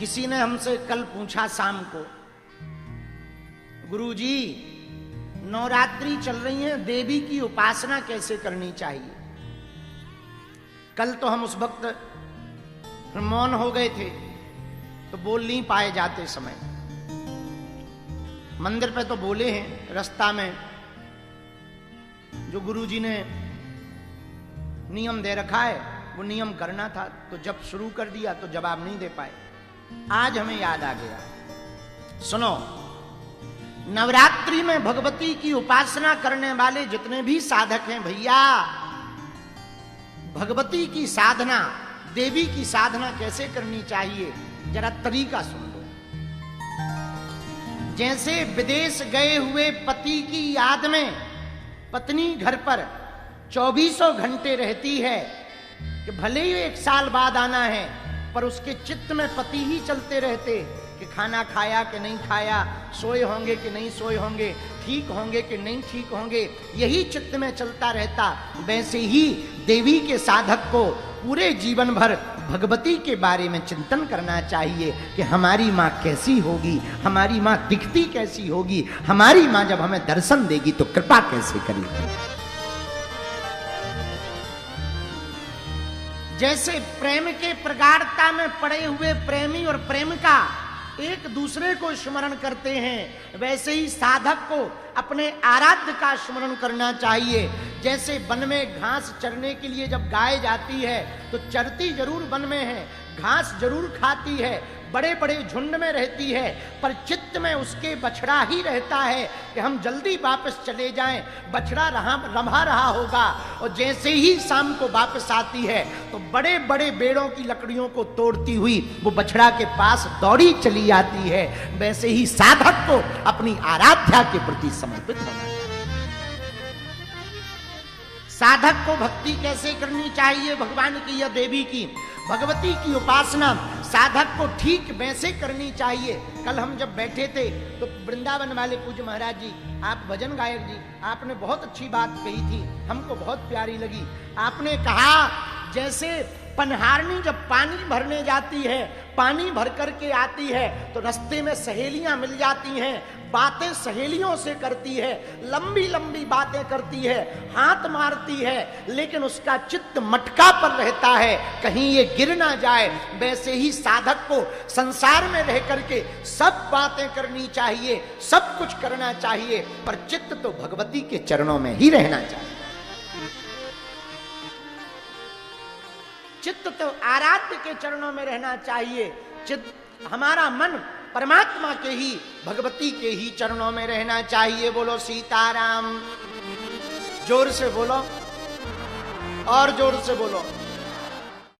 किसी ने हमसे कल पूछा शाम को, गुरुजी नवरात्रि चल रही है, देवी की उपासना कैसे करनी चाहिए। कल तो हम उस वक्त मौन हो गए थे तो बोल नहीं पाए जाते समय। मंदिर पे तो बोले हैं, रास्ता में जो गुरुजी ने नियम दे रखा है वो नियम करना था, तो जब शुरू कर दिया तो जवाब नहीं दे पाए। आज हमें याद आ गया। सुनो, नवरात्रि में भगवती की उपासना करने वाले जितने भी साधक हैं भैया, भगवती की साधना, देवी की साधना कैसे करनी चाहिए जरा तरीका सुन लो। जैसे विदेश गए हुए पति की याद में पत्नी घर पर 24 घंटे रहती है कि भले ही 1 साल बाद आना है, पर उसके चित्त में पति ही चलते रहते कि खाना खाया कि नहीं खाया, सोए होंगे कि नहीं सोए होंगे, ठीक होंगे कि नहीं ठीक होंगे, यही चित्त में चलता रहता। वैसे ही देवी के साधक को पूरे जीवन भर भगवती के बारे में चिंतन करना चाहिए कि हमारी माँ कैसी होगी, हमारी माँ दिखती कैसी होगी, हमारी माँ जब हमें दर्शन देगी तो कृपा कैसे करेगी। जैसे प्रेम के प्रगाढ़ता में पड़े हुए प्रेमी और प्रेमिका एक दूसरे को स्मरण करते हैं, वैसे ही साधक को अपने आराध्य का स्मरण करना चाहिए। जैसे वन में घास चरने के लिए जब गाय जाती है तो चरती जरूर वन में है, घास जरूर खाती है, बड़े बड़े झुंड में रहती है, पर चित्त में उसके बछड़ा ही रहता है कि हम जल्दी वापस चले जाएं, बछड़ा रंभा रहा होगा। और जैसे ही शाम को वापस आती है तो बड़े बड़े पेड़ों की लकड़ियों को तोड़ती हुई वो बछड़ा के पास दौड़ी चली आती है। वैसे ही साधक को अपनी आराध्या के प्रति समर्पित होना चाहिए। साधक को भक्ति कैसे करनी चाहिए भगवान की या देवी की, भगवती की उपासना साधक को ठीक वैसे करनी चाहिए। कल हम जब बैठे थे तो वृंदावन वाले पूज्य महाराज जी, आप भजन गायक जी, आपने बहुत अच्छी बात कही थी, हमको बहुत प्यारी लगी। आपने कहा जैसे पनहारनी जब पानी भरने जाती है, पानी भर करके आती है तो रास्ते में सहेलियां मिल जाती हैं, बातें सहेलियों से करती है, लंबी लंबी बातें करती है, हाथ मारती है, लेकिन उसका चित्त मटका पर रहता है कहीं ये गिर ना जाए। वैसे ही साधक को संसार में रह करके सब बातें करनी चाहिए, सब कुछ करना चाहिए, पर चित्त तो भगवती के चरणों में ही रहना चाहिए। चित्त तो आराध्य के चरणों में रहना चाहिए। चित्त, हमारा मन परमात्मा के ही, भगवती के ही चरणों में रहना चाहिए। बोलो सीताराम, जोर से बोलो और जोर से बोलो।